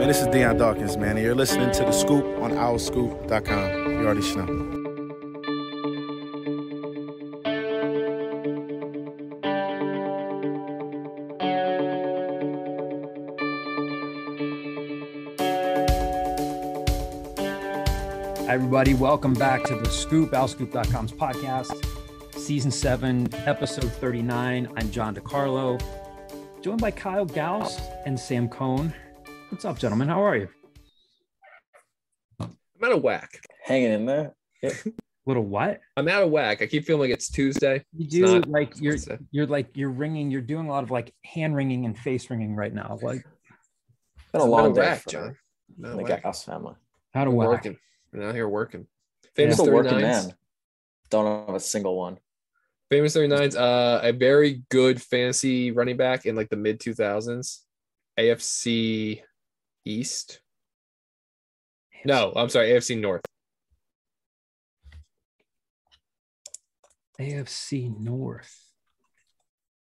Man, this is Deion Dawkins, man, and you're listening to The Scoop on OurScoop.com. You already know. Hi, everybody. Welcome back to The Scoop, OurScoop.com's podcast, Season 7, Episode 39. I'm John DeCarlo, joined by Kyle Gauss and Sam Cohn. What's up, gentlemen? How are you? I'm out of whack. Hanging in there. Yep. Little what? I'm out of whack. I keep feeling like it's Tuesday. You do like you're ringing. You're doing a lot of like hand ringing and face ringing right now. Like it's been a long day, whack, for John. the Gauss family. Out of whack. Working. I'm out here working. Famous Famous 39s. working man. Don't have a single one. Famous 39s. A very good fantasy running back in like the mid 2000s. AFC East. No, I'm sorry. AFC North. AFC North.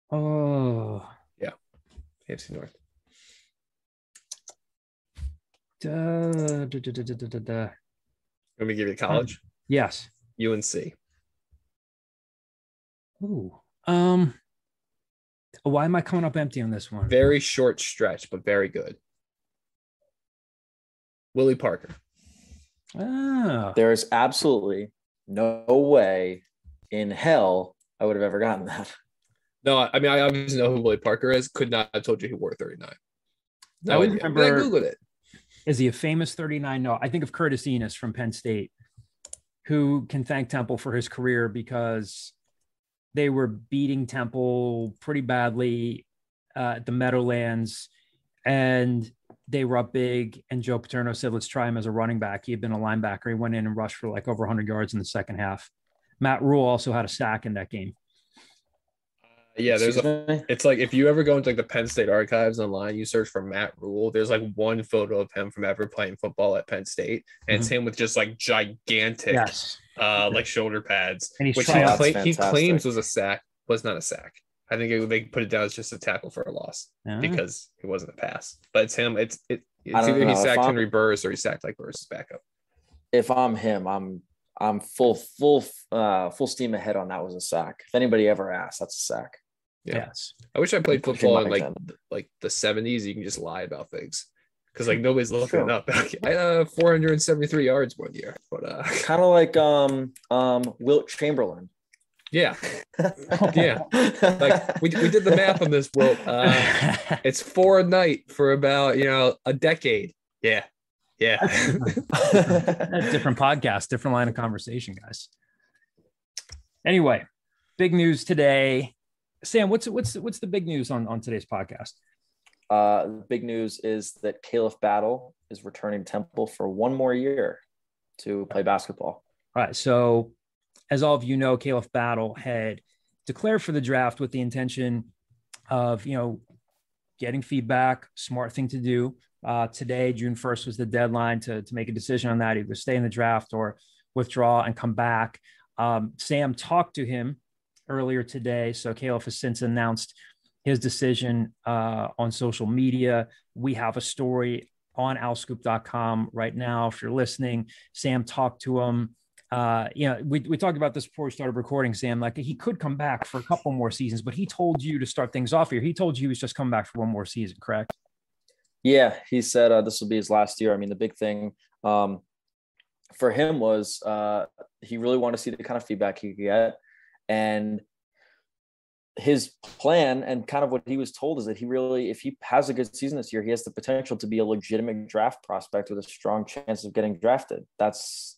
Oh. Yeah. AFC North. Let Let me give you college. Yes. UNC. Ooh. Why am I coming up empty on this one? Very short stretch, but very good. Willie Parker. Ah. There's absolutely no way in hell I would have ever gotten that. No, I mean, I obviously know who Willie Parker is. Could not have told you he wore 39. I would remember. I Googled it. Is he a famous 39? No, I think of Curtis Enos from Penn State, who can thank Temple for his career because they were beating Temple pretty badly at the Meadowlands, and they were up big. And Joe Paterno said, let's try him as a running back. He had been a linebacker. He went in and rushed for like over 100 yards in the second half. Matt Rule also had a sack in that game. Yeah, it's like if you ever go into like the Penn State archives online, you search for Matt Rule, there's like one photo of him from ever playing football at Penn State, and it's him with just like gigantic like shoulder pads, and which he claims was a sack, was not a sack. I think they put it down as just a tackle for a loss because it wasn't a pass. But it's him. It's either he sacked Henry Burris or he sacked like Burris' backup. If I'm him, I'm full steam ahead on that was a sack. If anybody ever asked, that's a sack. Yeah. Yes. I wish I played football in like the 70s. You can just lie about things because like nobody's looking it up. I had 473 yards one year, but kind of like Wilt Chamberlain. Yeah. Yeah. Like we did the math on this, Wilt. It's 4 a night for about a decade. Yeah. Yeah. That's different podcast, different line of conversation, guys. Anyway, big news today. Sam, what's the big news on today's podcast? The big news is that Khalif Battle is returning to Temple for one more year to play basketball. All right. So as all of you know, Khalif Battle had declared for the draft with the intention of, getting feedback, smart thing to do. Today, June 1st was the deadline to make a decision on that, either stay in the draft or withdraw and come back. Sam talked to him earlier today. So Khalif has since announced his decision on social media. We have a story on OurScoop.com right now. If you're listening, Sam talked to him. We talked about this before we started recording, Sam. Like he could come back for a couple more seasons, but he told you to start things off here. He told you he was just coming back for one more season, correct? Yeah, he said this will be his last year. I mean, the big thing for him was he really wanted to see the kind of feedback he could get. And his plan and kind of what he was told is that if he has a good season this year, he has the potential to be a legitimate draft prospect with a strong chance of getting drafted. That's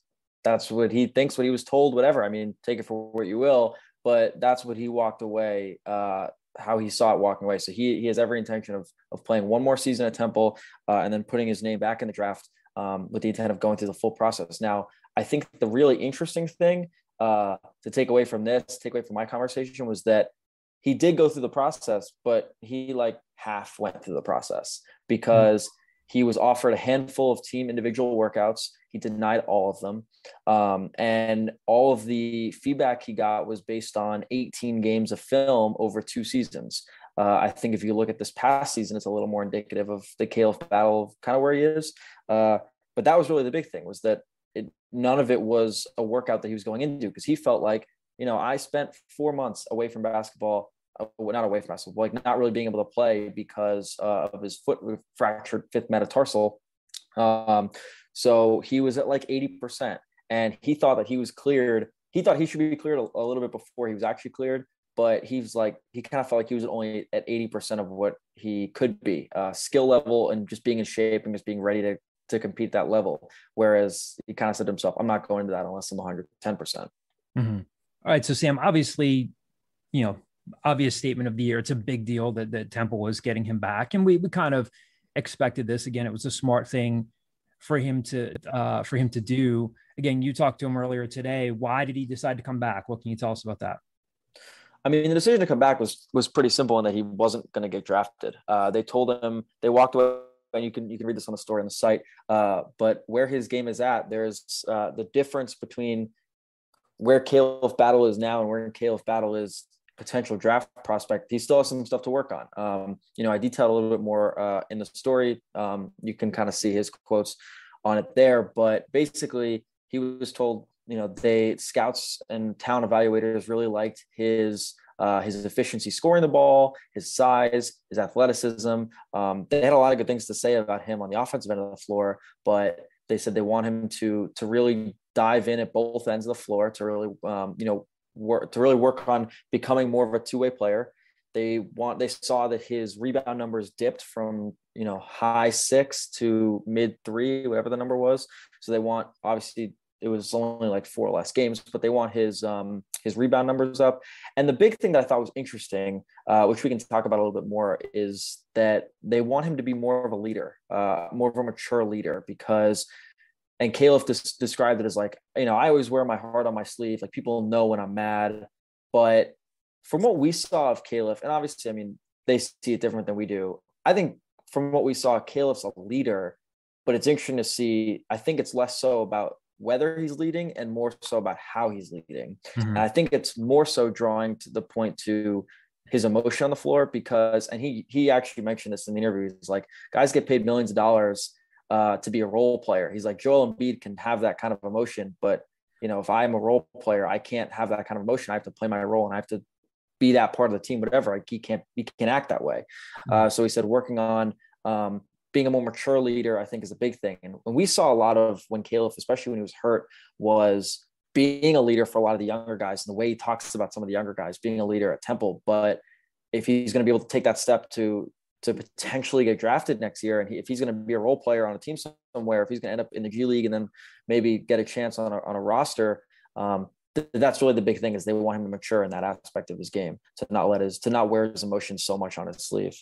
what he thinks, what he was told, whatever. I mean, take it for what you will, but that's what he walked away, how he saw it walking away. So he has every intention of playing one more season at Temple and then putting his name back in the draft with the intent of going through the full process. Now, I think the really interesting thing to take away from my conversation was that he did go through the process, but he like half went through the process because he was offered a handful of team individual workouts. He denied all of them. And all of the feedback he got was based on 18 games of film over 2 seasons. I think if you look at this past season, it's a little more indicative of the Khalif Battle of kind of where he is. But that was really the big thing, was that none of it was a workout that he was going into, because he felt like, I spent 4 months away from basketball, not away from basketball, like not really being able to play because of his foot fractured fifth metatarsal. So he was at like 80%, and he thought that he was cleared. He thought he should be cleared a little bit before he was actually cleared, but he kind of felt like he was only at 80% of what he could be, skill level and just being in shape and just being ready to compete at that level. Whereas he kind of said to himself, I'm not going into that unless I'm 110%. Mm-hmm. All right. So Sam, obviously, obvious statement of the year. It's a big deal that Temple was getting him back. And we kind of expected this. Again, it was a smart thing for him to do. Again, you talked to him earlier today. Why did he decide to come back? What can you tell us about that? I mean, the decision to come back was pretty simple in that he wasn't going to get drafted. They told him, they walked away, and you can read this on the story on the site. But where his game is at, there's the difference between where Khalif Battle is now and where Khalif Battle is potential draft prospect. He still has some stuff to work on. I detailed a little bit more in the story. You can kind of see his quotes on it there, but basically he was told, scouts and town evaluators really liked his efficiency scoring the ball, his size, his athleticism. They had a lot of good things to say about him on the offensive end of the floor, but they said they want him to really dive in at both ends of the floor to really, work on becoming more of a two-way player. They saw that his rebound numbers dipped from, high 6 to mid 3, whatever the number was. So they want, obviously it was only like 4 less games, but they want his rebound numbers up. And the big thing that I thought was interesting, which we can talk about a little bit more, is that they want him to be more of a leader, more of a mature leader, because, and Khalif described it as like, I always wear my heart on my sleeve. Like, people know when I'm mad. But from what we saw of Khalif, and obviously, I mean, they see it different than we do. I think from what we saw, Khalif's a leader, but it's interesting to see. I think it's less so about whether he's leading and more so about how he's leading. Mm-hmm. And I think it's more so drawing to the point to his emotion on the floor, because, and he actually mentioned this in the interview. He's like, guys get paid millions of dollars to be a role player. He's like, Joel Embiid can have that kind of emotion, but if I'm a role player, I can't have that kind of emotion. I have to play my role and I have to be that part of the team, whatever. He can't act that way. So he said working on being a more mature leader, I think, is a big thing. And we saw a lot of, when Khalif, especially when he was hurt, was being a leader for a lot of the younger guys, and the way he talks about some of the younger guys, being a leader at Temple. But if he's going to be able to take that step to potentially get drafted next year, and if he's going to be a role player on a team somewhere, if he's going to end up in the G League and then maybe get a chance on a roster, that's really the big thing, is they want him to mature in that aspect of his game, to not wear his emotions so much on his sleeve.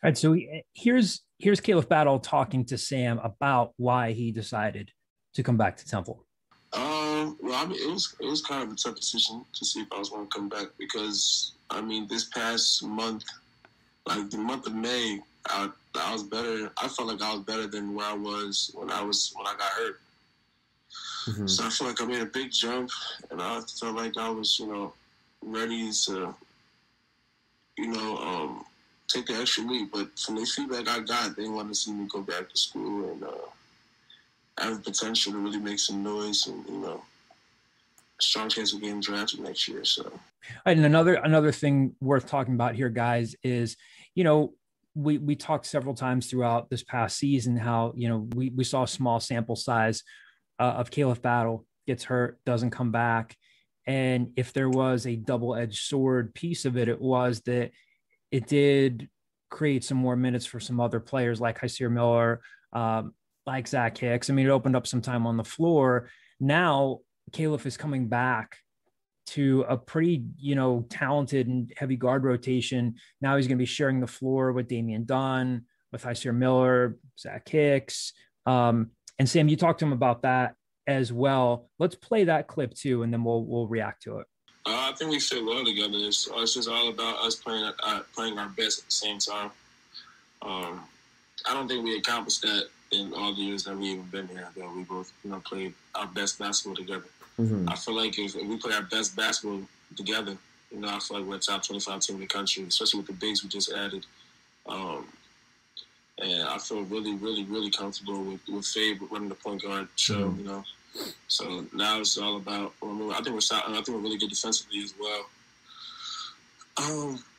All right. So here's Khalif Battle talking to Sam about why he decided to come back to Temple. Well, I mean, it was kind of a tough decision to see if I was going to come back, because, I mean, this past month, like the month of May, I was better. I felt like I was better than where I was when I got hurt. Mm-hmm. So I feel like I made a big jump, and I felt like I was, ready to, take the extra leap. But from the feedback I got, they wanted to see me go back to school and have the potential to really make some noise, and strong chance of getting drafted next year. So. And another thing worth talking about here, guys, is, we talked several times throughout this past season how, we saw a small sample size of Khalif Battle, gets hurt, doesn't come back. And if there was a double-edged sword piece of it, it was that it did create some more minutes for some other players like Hysier Miller, like Zach Hicks. I mean, it opened up some time on the floor. Now Khalif is coming back to a pretty, talented and heavy guard rotation. Now he's going to be sharing the floor with Damian Dunn, with Hysier Miller, Zach Hicks. And Sam, you talked to him about that as well. Let's play that clip too, and then we'll react to it. I think we fit well together. It's just all about us playing our best at the same time. I don't think we accomplished that in all the years that we even been here. That we both, played our best basketball together. Mm-hmm. I feel like if we play our best basketball together, You know, I feel like we're a top 25 team in the country, especially with the bigs we just added. And I feel really, really, really comfortable with Fabe running the point guard show, you know. So now it's all about. I think we're really good defensively as well.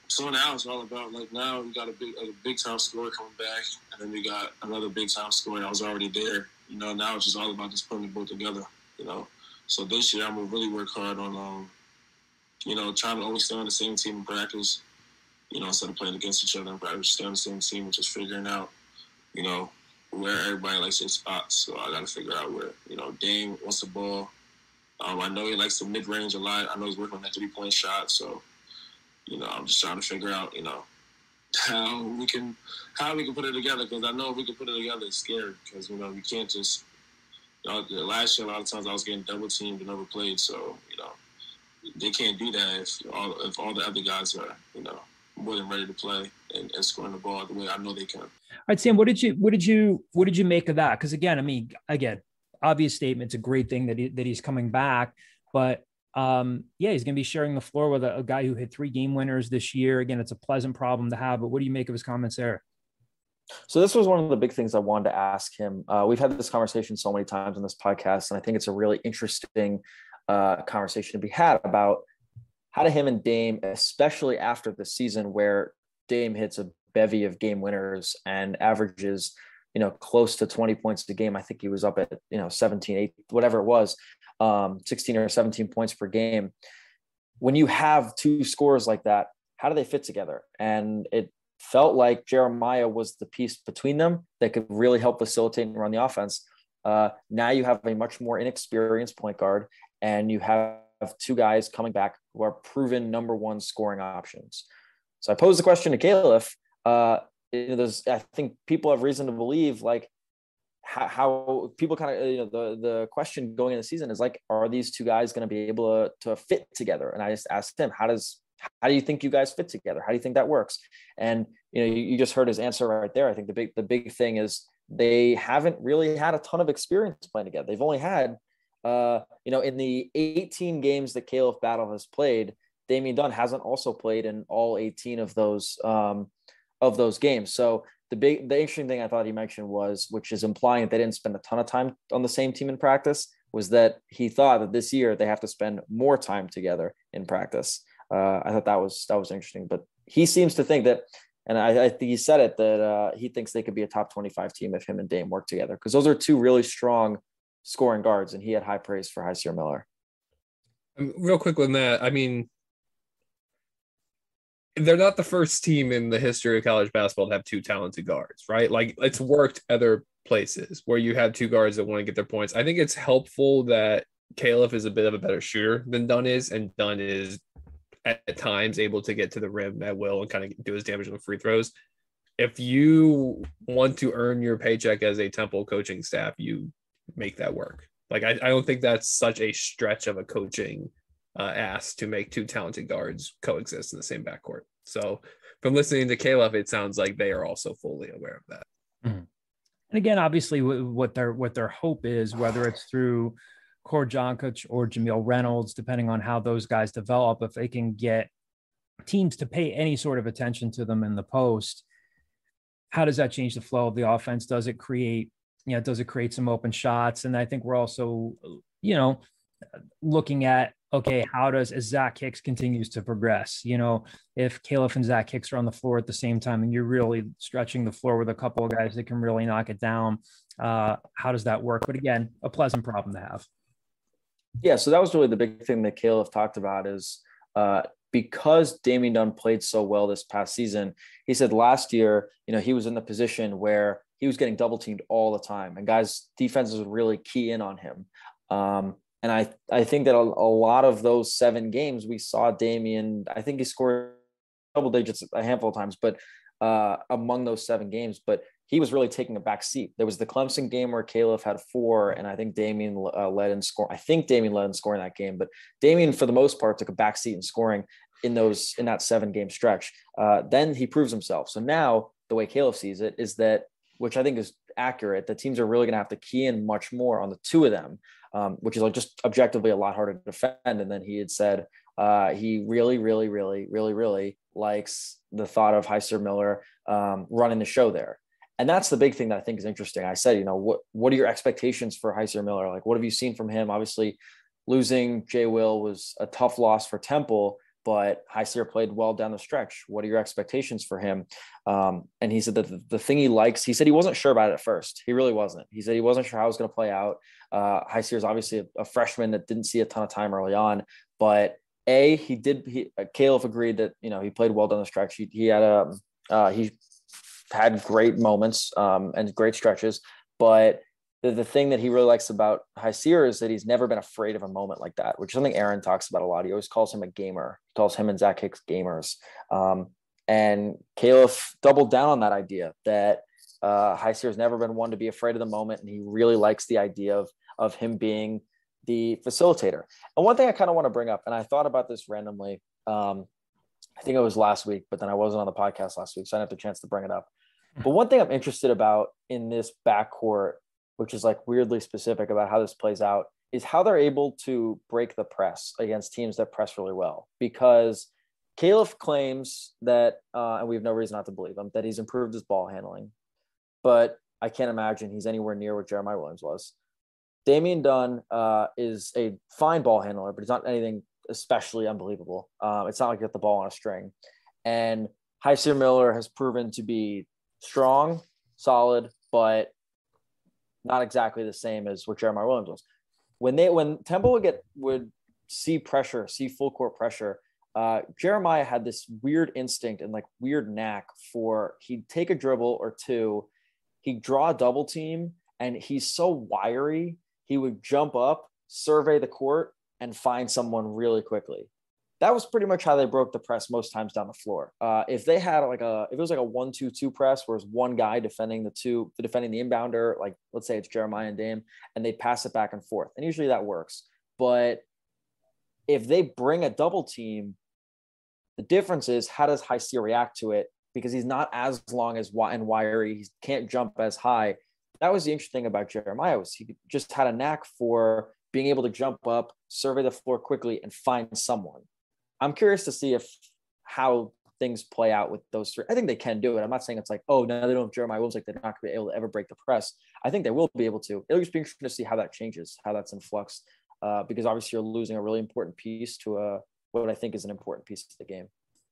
So now it's all about, like, now we got a big time scorer coming back, and then we got another big time scorer that was already there. You know, now it's just all about just putting the both together. You know, so this year I'm gonna really work hard on, you know, trying to always stay on the same team in practice. You know, instead of playing against each other in practice, stay on the same team, and just figuring out, you know, where everybody likes their spots. So I got to figure out where, you know, Dame wants the ball. I know he likes the mid-range a lot. I know he's working on that three-point shot. So, you know, I'm just trying to figure out, you know, how we can put it together. Because I know if we can put it together, it's scary. Because, you know, we can't just, you know, last year a lot of times I was getting double-teamed and overplayed. So, you know, they can't do that if all the other guys are, you know, more than ready to play and scoring the ball the way I know they can. All right, Sam, what did you make of that? Because again, obvious statement. It's a great thing that he's coming back, but yeah, he's going to be sharing the floor with a guy who hit 3 game winners this year. Again, it's a pleasant problem to have, but what do you make of his comments there? So this was one of the big things I wanted to ask him. We've had this conversation so many times on this podcast, and I think it's a really interesting conversation to be had about how do him and Dame, especially after the season where Dame hits a bevy of game winners and averages, you know, close to 20 points a game. I think he was up at, you know, 17, 8, whatever it was, 16 or 17 points per game. When you have 2 scorers like that, how do they fit together? And it felt like Jeremiah was the piece between them that could really help facilitate and run the offense. Now you have a much more inexperienced point guard, and you have 2 guys coming back who are proven number 1 scoring options. So I posed the question to Khalif. You know, I think people have reason to believe, like, how people kind of, you know, the question going into the season is like, are these 2 guys going to be able to fit together? And I just asked him, how do you think you guys fit together? How do you think that works? And, you know, you just heard his answer right there. I think the big thing is they haven't really had a ton of experience playing together. They've only had, you know, in the 18 games that Khalif Battle has played, Damian Dunn hasn't also played in all 18 of those games. So the interesting thing I thought he mentioned was, which is implying that they didn't spend a ton of time on the same team in practice, was that he thought that this year they have to spend more time together in practice. I thought that was interesting, but he seems to think that, and I think he said it, that he thinks they could be a top 25 team if him and Dame work together, because those are 2 really strong scoring guards, and he had high praise for Hysier Miller. Real quick on that, I mean, they're not the first team in the history of college basketball to have 2 talented guards, right? Like, it's worked other places where you have 2 guards that want to get their points. I think it's helpful that Khalif is a bit of a better shooter than Dunn is, and Dunn is at times able to get to the rim at will and kind of do his damage with free throws. If you want to earn your paycheck as a Temple coaching staff, you make that work. Like, I don't think that's such a stretch of a coaching ask to make 2 talented guards coexist in the same backcourt. So from listening to Khalif, it sounds like they are also fully aware of that. Mm-hmm. And again, obviously what their hope is, whether it's through Core Jonkic or Jamil Reynolds, depending on how those guys develop, if they can get teams to pay any sort of attention to them in the post, how does that change the flow of the offense? Does it create some open shots? And I think we're also, you know, looking at, okay, as Zach Hicks continues to progress, you know, if Khalif and Zach Hicks are on the floor at the same time and you're really stretching the floor with a couple of guys that can really knock it down, how does that work? But again, a pleasant problem to have. Yeah, so that was really the big thing that Khalif talked about is because Damian Dunn played so well this past season. He said last year, you know, he was in the position where he was getting double teamed all the time, and guys' defenses would really key in on him. And I think that a lot of those 7 games we saw Damian, I think he scored double digits a handful of times, but among those 7 games, but he was really taking a back seat. There was the Clemson game where Khalif had 4, and I think Damian led in score. I think Damian led in scoring that game, but Damian, for the most part, took a back seat in scoring in that 7-game stretch. Then he proves himself. So now the way Khalif sees it is that, which I think is accurate, that teams are really going to have to key in much more on the 2 of them, which is like just objectively a lot harder to defend. And then he had said, He really, really, really, really, really likes the thought of Heiser Miller running the show there. And that's the big thing that I think is interesting. I said, what are your expectations for Heiser Miller? Like, what have you seen from him? Obviously, losing Jay Will was a tough loss for Temple, but Heiser played well down the stretch. What are your expectations for him? And he said that the thing he likes, he said he wasn't sure about it at first. He really wasn't. He said he wasn't sure how it was going to play out. Heiser is obviously a freshman that didn't see a ton of time early on, but Khalif agreed that, he played well down the stretch. He had great moments and great stretches, but the thing that he really likes about Heiser is that he's never been afraid of a moment like that, which is something Aaron talks about a lot. He always calls him a gamer. He calls him and Zach Hicks gamers. And Khalif doubled down on that idea that Heiser has never been one to be afraid of the moment, and he really likes the idea of him being the facilitator. And one thing I kind of want to bring up, and I thought about this randomly, I think it was last week, but then I wasn't on the podcast last week, so I didn't have the chance to bring it up. But one thing I'm interested about in this backcourt, which is like weirdly specific about how this plays out, is how they're able to break the press against teams that press really well. Because Khalif claims that, and we have no reason not to believe him, that he's improved his ball handling. But I can't imagine he's anywhere near what Jeremiah Williams was. Damian Dunn is a fine ball handler, but he's not anything especially unbelievable. It's not like you got the ball on a string. And Heiser Miller has proven to be strong, solid, but not exactly the same as what Jeremiah Williams was. When Temple would see pressure, see full court pressure, Jeremiah had this weird instinct and like weird knack for, he'd take a dribble or two, he'd draw a double team, and he's so wiry, he would jump up, survey the court, and find someone really quickly. That was pretty much how they broke the press most times down the floor. If they had if it was like a 1-2-2 press, where it's one guy defending the inbounder, like let's say it's Jeremiah and Dame, and they pass it back and forth. And usually that works. But if they bring a double team, the difference is, how does Heiser react to it? Because he's not as long as and wiry. He can't jump as high. That was the interesting thing about Jeremiah, was he just had a knack for being able to jump up, survey the floor quickly, and find someone. I'm curious to see how things play out with those three. I think they can do it. I'm not saying it's like, oh, no, they don't have Jeremiah Williams, like they're not going to be able to ever break the press. I think they will be able to. It'll just be interesting to see how that changes, how that's in flux, because obviously you're losing a really important piece to what I think is an important piece of the game.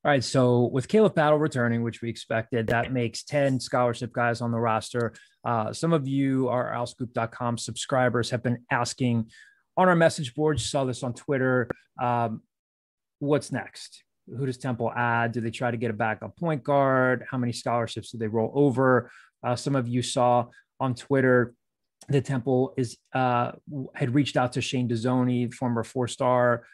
All right, so with Khalif Battle returning, which we expected, that makes 10 scholarship guys on the roster. Some of you, our owlscoop.com subscribers, have been asking on our message board. You saw this on Twitter. What's next? Who does Temple add? Do they try to get a backup point guard? How many scholarships do they roll over? Some of you saw on Twitter that Temple had reached out to Shane Dezzoni, former 4-star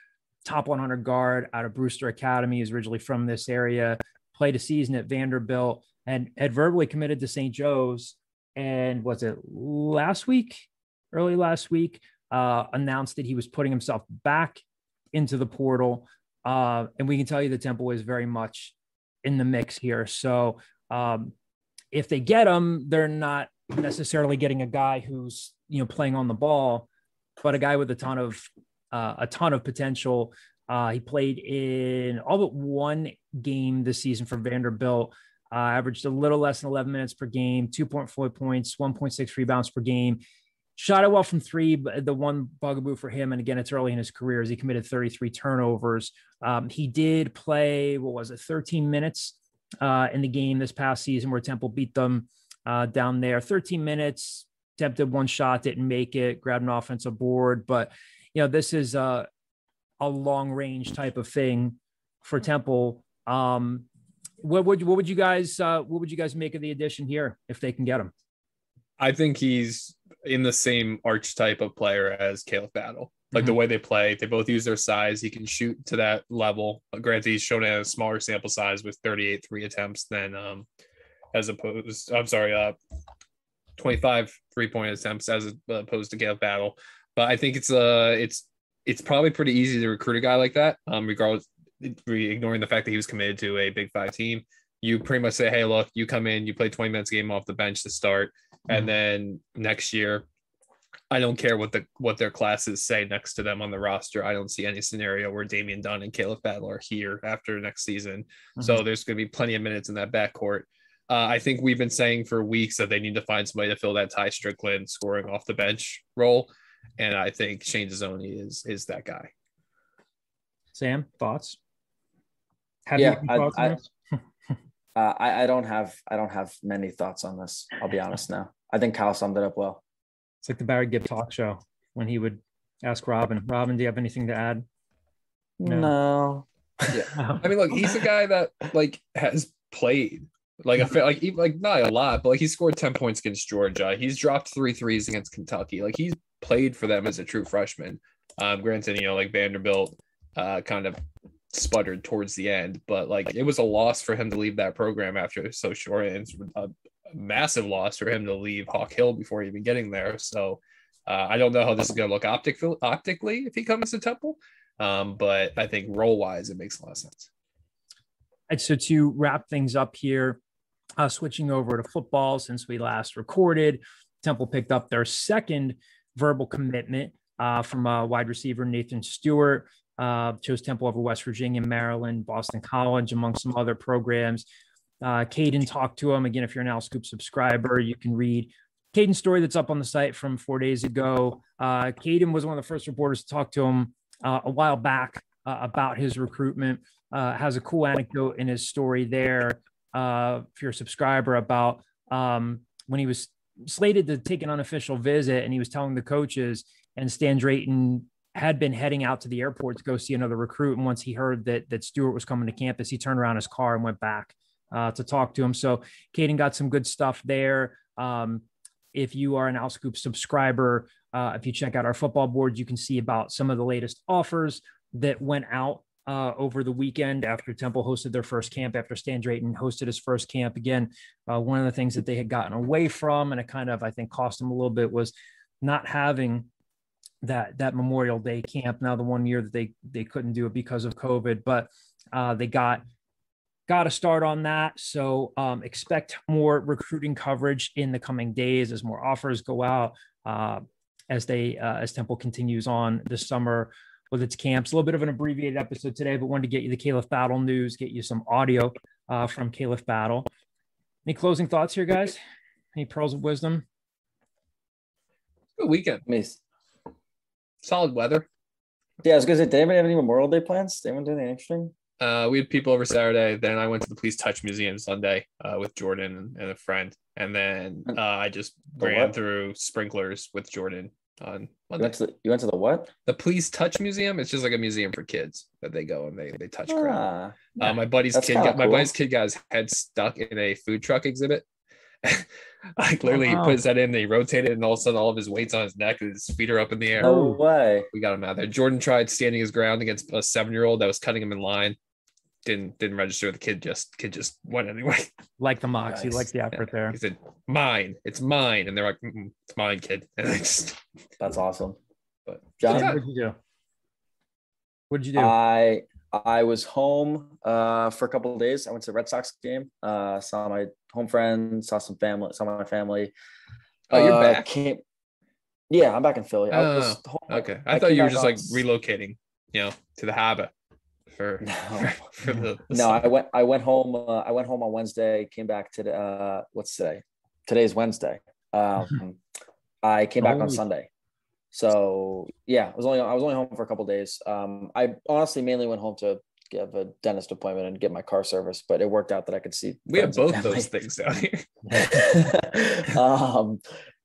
top 100 guard out of Brewster Academy, is originally from this area, played a season at Vanderbilt, and had verbally committed to St. Joe's. And was it early last week, announced that he was putting himself back into the portal. And we can tell you the Temple is very much in the mix here. So if they get him, they're not necessarily getting a guy who's, playing on the ball, but a guy with a ton of potential. He played in all but one game this season for Vanderbilt, averaged a little less than 11 minutes per game, 2.4 points, 1.6 rebounds per game. Shot it well from three, but the one bugaboo for him, and again, it's early in his career, is he committed 33 turnovers. He did play, 13 minutes in the game this past season where Temple beat them down there. 13 minutes, attempted one shot, didn't make it, grabbed an offensive board. But, this is a long range type of thing for Temple. What would you guys make of the addition here if they can get him? I think he's in the same archetype of player as Khalif Battle. Like the way they play, they both use their size. He can shoot to that level. Granted, he's shown a smaller sample size with 38 3 attempts than 25 3-point attempts as opposed to Khalif Battle. But I think it's probably pretty easy to recruit a guy like that, regardless, ignoring the fact that he was committed to a Big 5 team. You pretty much say, hey, look, you come in, you play 20 minutes a game off the bench to start. And then next year, I don't care what their classes say next to them on the roster. I don't see any scenario where Damian Dunn and Khalif Battle are here after next season. Mm-hmm. So there's going to be plenty of minutes in that backcourt. I think we've been saying for weeks that they need to find somebody to fill that Ty Strickland scoring off the bench role. And I think Shane Dezzoni is that guy. Sam, thoughts? Have you any thoughts on this? I don't have many thoughts on this. I'll be honest now. I think Kyle summed it up well. It's like the Barry Gibb talk show when he would ask Robin, do you have anything to add? No. Yeah. I mean, look, he's a guy that like has played not a lot, but like he scored 10 points against Georgia. He's dropped 3 threes against Kentucky. Like he's played for them as a true freshman. Granted, like Vanderbilt kind of sputtered towards the end, but like it was a loss for him to leave that program after so short, and it's a massive loss for him to leave Hawk Hill before even getting there. So I don't know how this is going to look optically if he comes to Temple, but I think role wise it makes a lot of sense. And so to wrap things up here, switching over to football, since we last recorded, Temple picked up their second verbal commitment from wide receiver Nathan Stewart. Chose Temple over West Virginia, Maryland, Boston College, among some other programs. Caden talked to him. Again, if you're an Owl Scoop subscriber, you can read Caden's story that's up on the site from 4 days ago. Caden was one of the first reporters to talk to him a while back about his recruitment. Has a cool anecdote in his story there, if you're a subscriber, about when he was slated to take an unofficial visit and he was telling the coaches, and Stan Drayton had been heading out to the airport to go see another recruit. And once he heard that Stewart was coming to campus, he turned around his car and went back to talk to him. So Caden got some good stuff there. If you are an Owl Scoop subscriber, if you check out our football board, you can see about some of the latest offers that went out over the weekend after Temple hosted their first camp, after Stan Drayton hosted his first camp. Again, one of the things that they had gotten away from, and it kind of, I think, cost them a little bit, was not having that Memorial Day camp. Now the one year that they couldn't do it because of COVID, but they got a start on that. So expect more recruiting coverage in the coming days as more offers go out, as Temple continues on this summer with its camps. A little bit of an abbreviated episode today, but wanted to get you the Khalif Battle news, get you some audio from Khalif Battle. Any closing thoughts here, guys? Any pearls of wisdom? Good weekend. Solid weather. Yeah, I was gonna say, did anybody have any Memorial Day plans? Did anyone do anything interesting? We had people over Saturday. Then I went to the Please Touch Museum Sunday with Jordan and a friend. And then I just ran through sprinklers with Jordan on Monday. You went to the what? The Please Touch Museum. It's just like a museum for kids that they go and they touch crap. My buddy's kid got his head stuck in a food truck exhibit. Like literally, he put his head in, he rotated, and all of a sudden, all of his weight's on his neck, and his feet are up in the air. No way. We got him out there. Jordan tried standing his ground against a 7-year-old that was cutting him in line. Didn't register. The kid just went anyway. Like the Mox, he liked the effort there. He said, "Mine, it's mine," and they're like, "It's mine, kid." And I just that's awesome. But John, what did you do? I was home for a couple of days. I went to the Red Sox game. Saw my home friends, saw my family. Oh, you're back? Yeah, I'm back in Philly. Okay. I thought you were just like relocating, to the Haba. I went home on Wednesday, came back to what's today? Today's Wednesday. I came back on Sunday. So yeah, I was only home for a couple of days. I honestly mainly went home to give a dentist appointment and get my car serviced, but it worked out that I could see. We have both those things down here.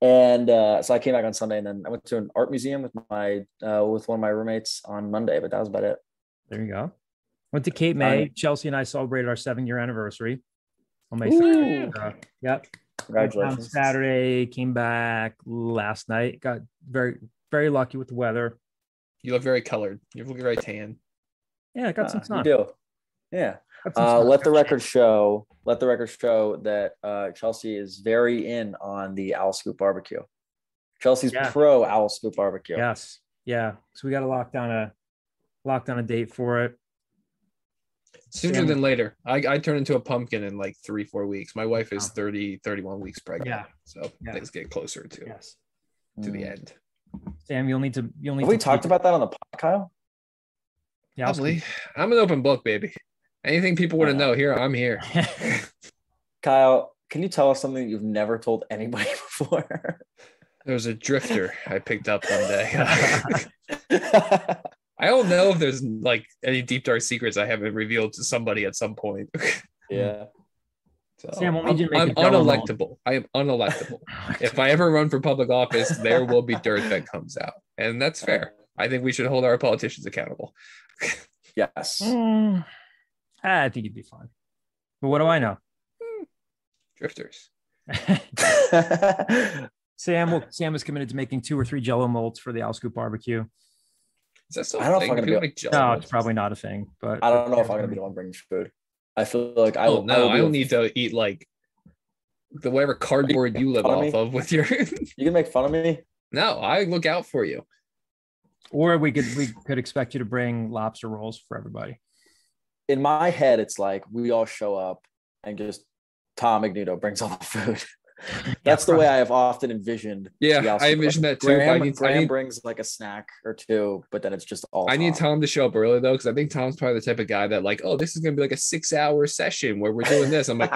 So I came back on Sunday, and then I went to an art museum with one of my roommates on Monday, but that was about it. There you go. Went to Cape May. Chelsea and I celebrated our 7-year anniversary on May 3rd. Yep. Congratulations. Saturday, came back last night. Got very, very lucky with the weather. You look very colored. You look very tan. Yeah, I got some sun. You do. Yeah. Let the record show that Chelsea is very in on the Owl Scoop barbecue. Chelsea's pro Owl Scoop barbecue. Yes. Yeah. So we got to lock down a date for it. Sooner than later. I turn into a pumpkin in like 3-4 weeks. My wife is 31 weeks pregnant. Yeah. So things get closer to the end. Sam, you'll need to. Have we talked about that on the pod, Kyle? Yeah, probably. I'm an open book, baby. Anything people want to know here, I'm here. Kyle, can you tell us something you've never told anybody before? There was a drifter I picked up one day. I don't know if there's like any deep dark secrets I haven't revealed to somebody at some point. Yeah. So, Sam, we'll need you to make I'm unelectable. I am unelectable. If I ever run for public office, there will be dirt that comes out. And that's fair. I think we should hold our politicians accountable. Yes. I think you'd be fine. But what do I know? Drifters. Sam is committed to making 2 or 3 Jell-O molds for the Owl Scoop barbecue. Is that still I don't know if I'm gonna make No, it's probably not a thing. But I don't know if I'm gonna be the one bringing food. I feel like I don't need to eat like the whatever cardboard you live off of with your. You can make fun of me. No, I look out for you. Or we could expect you to bring lobster rolls for everybody. In my head, it's like we all show up and just Tom Magneto brings all the food. That's the way I have often envisioned. Yeah, I envision that too. Graham brings like a snack or 2, but then it's just all. I need Tom to show up early though, because I think Tom's probably the type of guy that like, oh, this is gonna be like a 6-hour session where we're doing this. I'm like,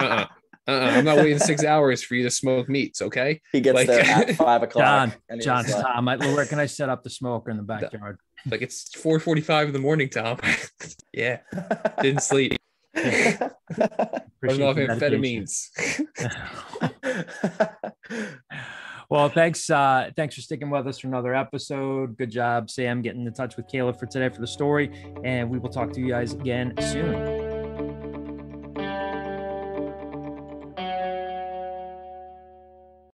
I'm not waiting 6 hours for you to smoke meats. Okay. He gets there at 5 o'clock. John, Tom, where can I set up the smoker in the backyard? Like it's 4:45 in the morning, Tom. Yeah, didn't sleep. Running off amphetamines. Well, thanks for sticking with us for another episode. Good job, Sam, getting in touch with Caleb for today for the story, and we will talk to you guys again soon.